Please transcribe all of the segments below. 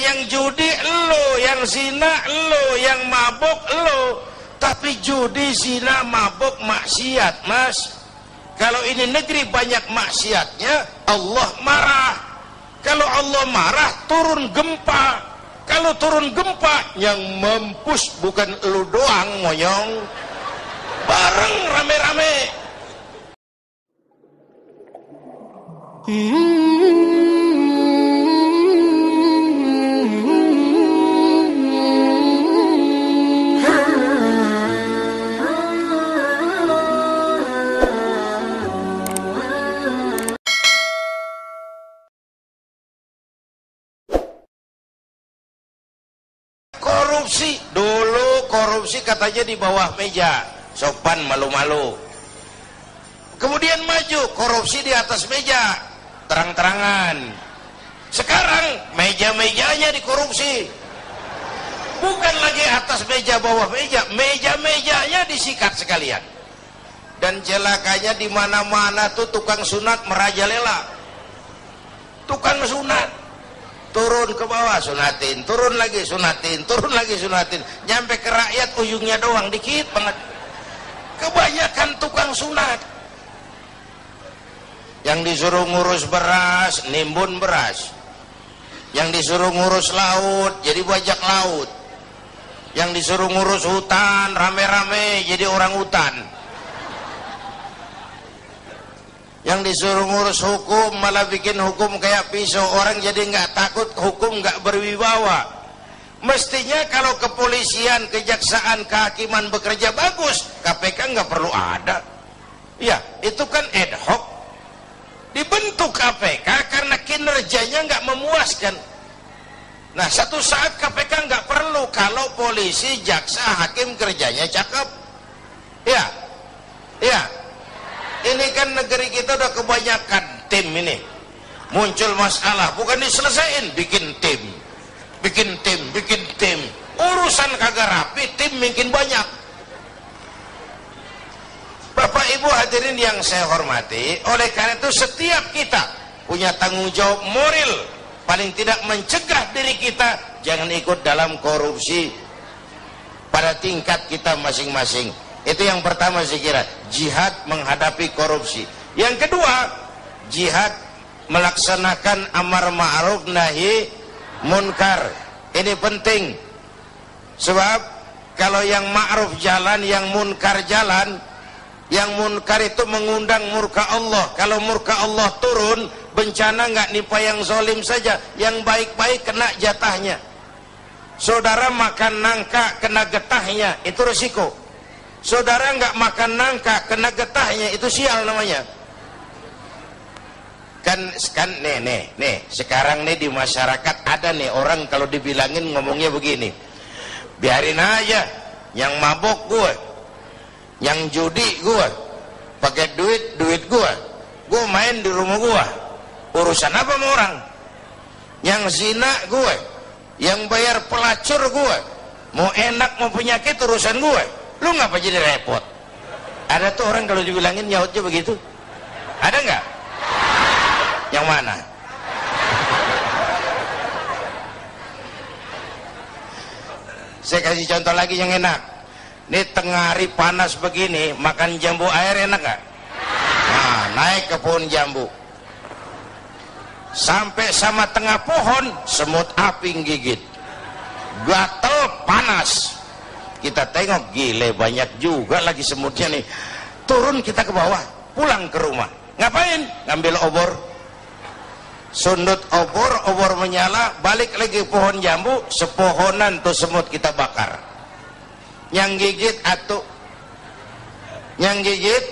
yang judi lo, yang zina lo, yang mabuk lo. Tapi judi, zina, mabuk, maksiat, Mas. Kalau ini negeri banyak maksiatnya, Allah marah. Kalau Allah marah, turun gempa. Kalau turun gempa, yang mampus bukan lu doang, monyong. Bareng rame-rame. Korupsi, dulu korupsi katanya di bawah meja, sopan malu-malu. Kemudian maju, korupsi di atas meja, terang-terangan. Sekarang meja-mejanya dikorupsi. Bukan lagi atas meja, bawah meja, meja-mejanya disikat sekalian. Dan celakanya di mana-mana tuh tukang sunat merajalela. Tukang sunat turun ke bawah sunatin, turun lagi sunatin, turun lagi sunatin, nyampe ke rakyat ujungnya doang, dikit banget. Kebanyakan tukang sunat. Yang disuruh ngurus beras, nimbun beras. Yang disuruh ngurus laut, jadi bajak laut. Yang disuruh ngurus hutan, rame-rame jadi orang hutan. Yang disuruh ngurus hukum malah bikin hukum kayak pisau, orang jadi nggak takut, hukum nggak berwibawa. Mestinya kalau kepolisian, kejaksaan, kehakiman bekerja bagus, KPK nggak perlu ada. Ya, itu kan ad hoc. Dibentuk KPK karena kinerjanya nggak memuaskan. Nah, satu saat KPK nggak perlu kalau polisi, jaksa, hakim kerjanya cakep. Ya, ya. Ini kan negeri kita udah kebanyakan tim ini. Muncul masalah, bukan diselesain, bikin tim. Bikin tim, bikin tim. Urusan kagak rapi, tim makin banyak. Bapak Ibu hadirin yang saya hormati, oleh karena itu setiap kita punya tanggung jawab moral. Paling tidak mencegah diri kita jangan ikut dalam korupsi pada tingkat kita masing-masing. Itu yang pertama saya kira, jihad menghadapi korupsi. Yang kedua, jihad melaksanakan amar ma'ruf nahi munkar. Ini penting. Sebab kalau yang ma'ruf jalan, yang munkar jalan, yang munkar itu mengundang murka Allah. Kalau murka Allah turun, bencana nggak nimpa yang zalim saja, yang baik-baik kena jatahnya. Saudara makan nangka kena getahnya, itu resiko. Saudara nggak makan nangka kena getahnya, itu sial namanya. Kan nih sekarang nih di masyarakat ada nih orang kalau dibilangin ngomongnya begini, biarin aja, yang mabok gue, yang judi gue, pakai duit gue main di rumah gue, urusan apa sama orang? Yang zina gue, yang bayar pelacur gue, mau enak mau penyakit urusan gue. Lu ngapa jadi repot? Ada tuh orang kalau dibilangin nyautnya begitu. Ada nggak? Yang mana? Saya kasih contoh lagi yang enak. Ini tengah hari panas begini, makan jambu air enak nggak? Nah, naik ke pohon jambu. Sampai sama tengah pohon, semut api gigit. Gatel, panas. Kita tengok, gile banyak juga lagi semutnya nih. Turun kita ke bawah, pulang ke rumah. Ngapain? Ngambil obor. Sundut obor menyala, balik lagi pohon jambu, sepohonan tuh semut kita bakar. Yang gigit atuh. Yang gigit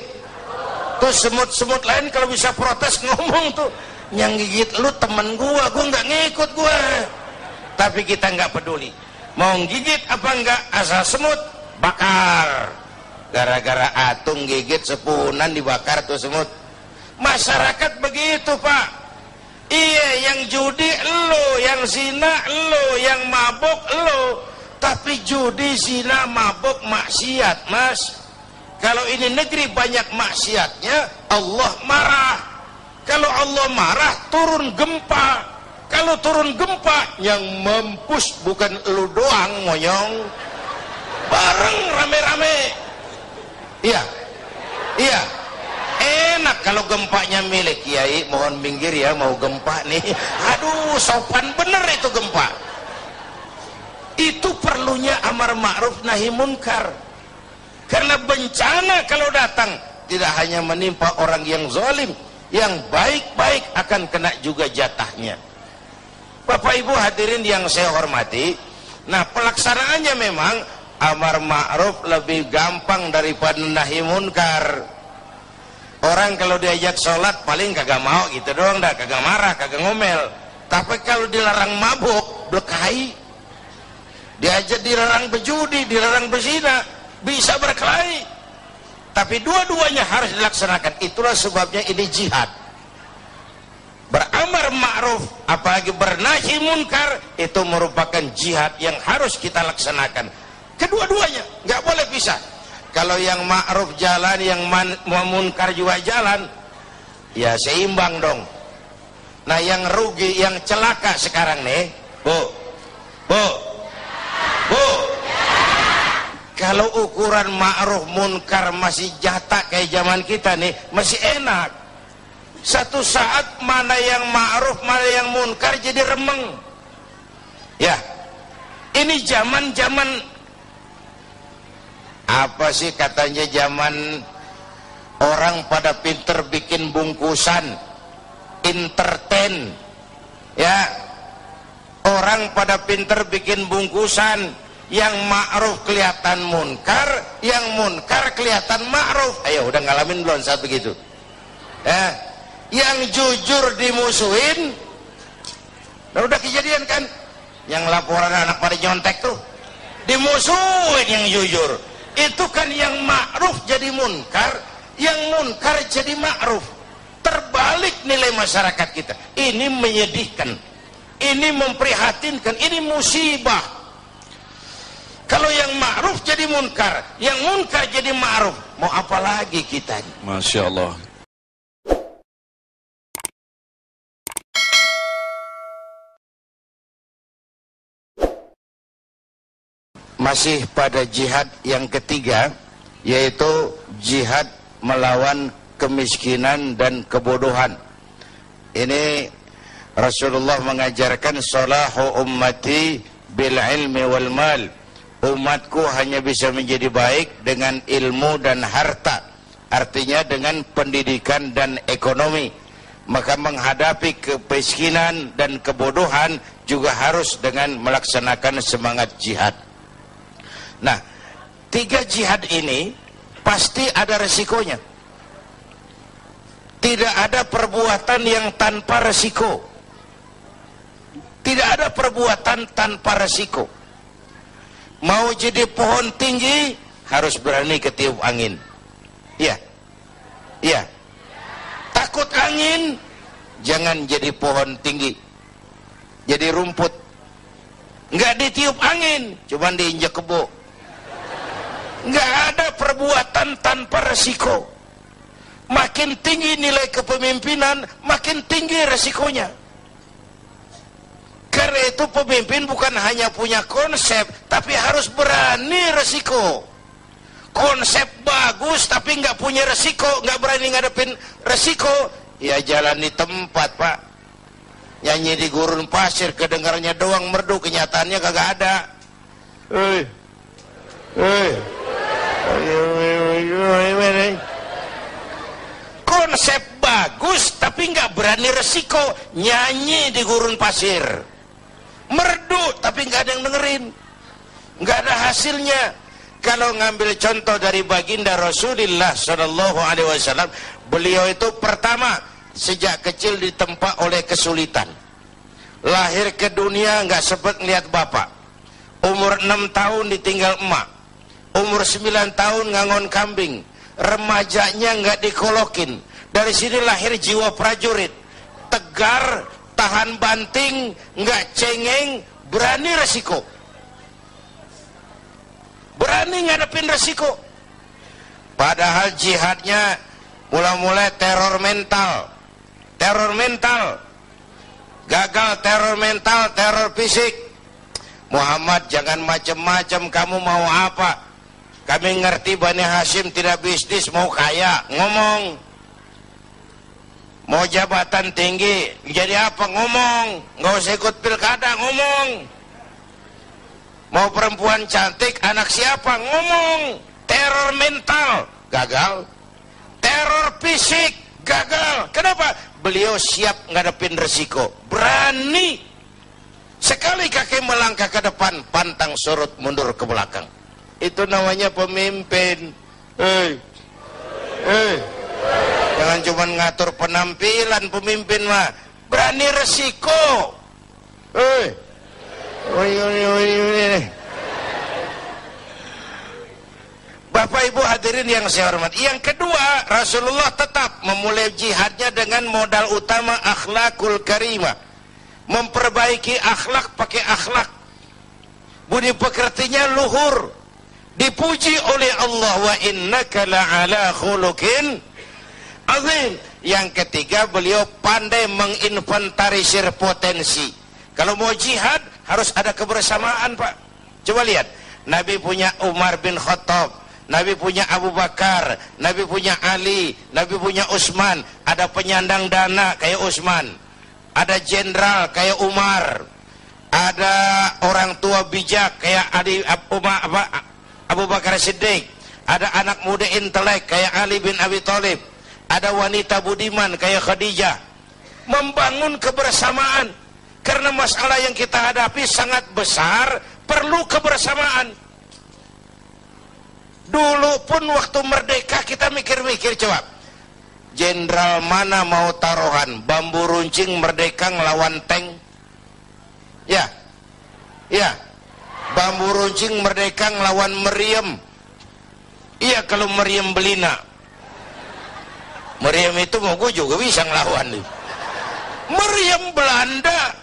tuh semut-semut lain kalau bisa protes ngomong tuh. Yang gigit lu temen gua nggak ngikut gua. Tapi kita nggak peduli. Mau gigit apa enggak, asal semut bakar. Gara-gara atung gigit sepunan dibakar tuh semut. Masyarakat begitu Pak. Iya, yang judi lo, yang zina lo, yang mabuk lo. Tapi judi, zina, mabuk, maksiat Mas. Kalau ini negeri banyak maksiatnya, Allah marah. Kalau Allah marah, turun gempa. Kalau turun gempa yang mampus bukan lu doang monyong, bareng rame-rame. Iya, iya. Enak kalau gempanya milik kiai, mohon minggir ya, mau gempa nih. Aduh, sopan bener itu gempa. Itu perlunya amar ma'ruf nahi munkar. Karena bencana kalau datang tidak hanya menimpa orang yang zalim, yang baik-baik akan kena juga jatahnya. Bapak Ibu hadirin yang saya hormati, nah pelaksanaannya memang amar ma'ruf lebih gampang daripada nahi munkar. Orang kalau diajak sholat paling kagak mau gitu doang dah, kagak marah, kagak ngomel. Tapi kalau dilarang mabuk, berkelahi. Diajak dilarang berjudi, dilarang berzina, bisa berkelahi. Tapi dua-duanya harus dilaksanakan. Itulah sebabnya ini jihad. Beramar ma'ruf apalagi bernahi munkar itu merupakan jihad yang harus kita laksanakan. Kedua-duanya nggak boleh pisah. Kalau yang ma'ruf jalan, yang munkar juga jalan, ya seimbang dong. Nah yang rugi, yang celaka sekarang nih, Bu, kalau ukuran ma'ruf munkar masih jatah kayak zaman kita nih, masih enak. Satu saat mana yang ma'ruf, mana yang munkar jadi remeng. Ya, ini zaman-zaman apa sih katanya, zaman orang pada pinter bikin bungkusan, entertain. Ya, orang pada pinter bikin bungkusan, yang ma'ruf kelihatan munkar, yang munkar kelihatan ma'ruf. Ayo udah ngalamin belum saat begitu? Ya, yang jujur dimusuhin. Nah, udah kejadian kan? Yang laporan anak pada nyontek tuh dimusuhin yang jujur. Itu kan yang ma'ruf jadi munkar, yang munkar jadi ma'ruf. Terbalik nilai masyarakat kita. Ini menyedihkan, ini memprihatinkan, ini musibah. Kalau yang ma'ruf jadi munkar, yang munkar jadi ma'ruf, mau apa lagi kita? Masya Allah. Masih pada jihad yang ketiga, yaitu jihad melawan kemiskinan dan kebodohan. Ini Rasulullah mengajarkan salahu ummati bil ilmi wal mal. Umatku hanya bisa menjadi baik dengan ilmu dan harta. Artinya dengan pendidikan dan ekonomi. Maka menghadapi kemiskinan dan kebodohan juga harus dengan melaksanakan semangat jihad. Nah, tiga jihad ini pasti ada resikonya. Tidak ada perbuatan yang tanpa resiko. Tidak ada perbuatan tanpa resiko. Mau jadi pohon tinggi harus berani ketiup angin. Iya. Iya. Takut angin, jangan jadi pohon tinggi. Jadi rumput. Enggak ditiup angin, cuman diinjak kebo. Nggak ada perbuatan tanpa resiko. Makin tinggi nilai kepemimpinan, makin tinggi resikonya. Karena itu pemimpin bukan hanya punya konsep, tapi harus berani resiko. Konsep bagus tapi nggak punya resiko, nggak berani ngadepin resiko, ya jalan di tempat, Pak. Nyanyi di gurun pasir, kedengarannya doang merdu, kenyataannya kagak ada. Konsep bagus tapi nggak berani resiko, nyanyi di gurun pasir, merdu tapi nggak ada yang dengerin, nggak ada hasilnya. Kalau ngambil contoh dari baginda Rasulullah Shallallahu Alaihi Wasallam, beliau itu pertama sejak kecil ditempa oleh kesulitan. Lahir ke dunia nggak sempat ngeliat bapak, umur 6 tahun ditinggal emak, umur 9 tahun ngangon kambing, remajanya nggak dikolokin. Dari sini lahir jiwa prajurit, tegar, tahan banting, nggak cengeng, berani resiko, berani ngadepin resiko. Padahal jihadnya mula-mula teror mental. gagal teror mental, teror fisik. Muhammad jangan macam-macam, kamu mau apa? Kami ngerti Bani Hashim tidak bisnis, mau kaya, ngomong. Mau jabatan tinggi, jadi apa? Ngomong. Nggak usah ikut pilkada, ngomong. Mau perempuan cantik, anak siapa? Ngomong. Teror mental, gagal. Teror fisik, gagal. Kenapa? Beliau siap ngadepin resiko, berani. Sekali kaki melangkah ke depan, pantang surut mundur ke belakang. Itu namanya pemimpin. Jangan cuma ngatur penampilan pemimpin mah, berani resiko. Bapak Ibu hadirin yang saya hormati. Yang kedua, Rasulullah tetap memulai jihadnya dengan modal utama akhlakul karimah. Memperbaiki akhlak pakai akhlak. Budi pekertinya luhur. Dipuji oleh Allah, wa innaka la'ala khuluqin azim. Yang ketiga, beliau pandai menginventarisir potensi. Kalau mau jihad harus ada kebersamaan, Pak. Coba lihat, Nabi punya Umar bin Khattab, Nabi punya Abu Bakar, Nabi punya Ali, Nabi punya Utsman. Ada penyandang dana kayak Utsman, ada jenderal kayak Umar, ada orang tua bijak kayak Abu Bakar Siddiq, ada anak muda intelek kayak Ali bin Abi Thalib, ada wanita budiman kayak Khadijah. Membangun kebersamaan, karena masalah yang kita hadapi sangat besar, perlu kebersamaan. Dulu pun waktu merdeka kita mikir-mikir, coba jenderal mana mau taruhan, bambu runcing merdeka ngelawan tank? Ya, bambu runcing merdeka ngelawan meriam. Iya, kalau meriam Belina, meriam itu mau gue juga bisa ngelawan. Meriam Belanda,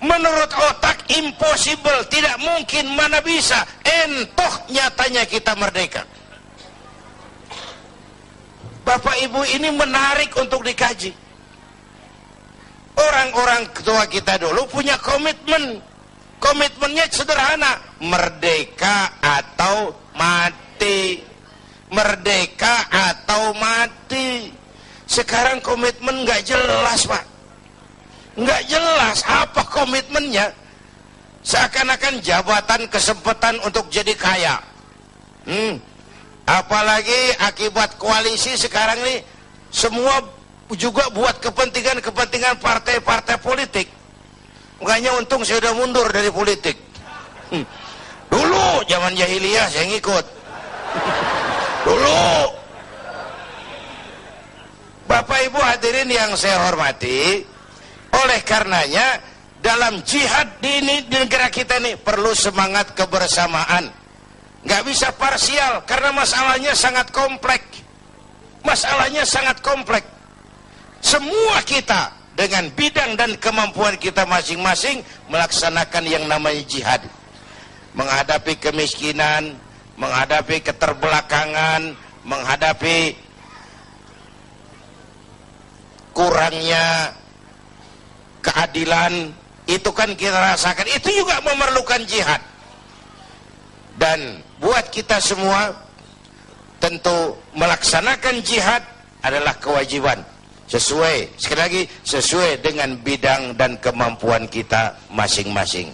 menurut otak impossible, tidak mungkin, mana bisa. Entoh nyatanya kita merdeka. Bapak Ibu, ini menarik untuk dikaji. Orang-orang tua kita dulu punya komitmen. Komitmennya sederhana, merdeka atau mati. Merdeka atau mati. Sekarang komitmen nggak jelas, Pak. Nggak jelas apa komitmennya. Seakan-akan jabatan, kesempatan untuk jadi kaya. Apalagi akibat koalisi sekarang ini, semua juga buat kepentingan partai-partai politik. Makanya untung saya udah mundur dari politik. Dulu zaman jahiliyah saya ngikut. Dulu. Bapak Ibu hadirin yang saya hormati, oleh karenanya dalam jihad di negara kita ini perlu semangat kebersamaan. Nggak bisa parsial, karena masalahnya sangat kompleks. Masalahnya sangat kompleks. Semua kita dengan bidang dan kemampuan kita masing-masing melaksanakan yang namanya jihad. Menghadapi kemiskinan, menghadapi keterbelakangan, menghadapi kurangnya keadilan, itu kan kita rasakan. Itu juga memerlukan jihad. Dan buat kita semua, tentu melaksanakan jihad adalah kewajiban. Sesuai, sekali lagi, sesuai dengan bidang dan kemampuan kita masing-masing.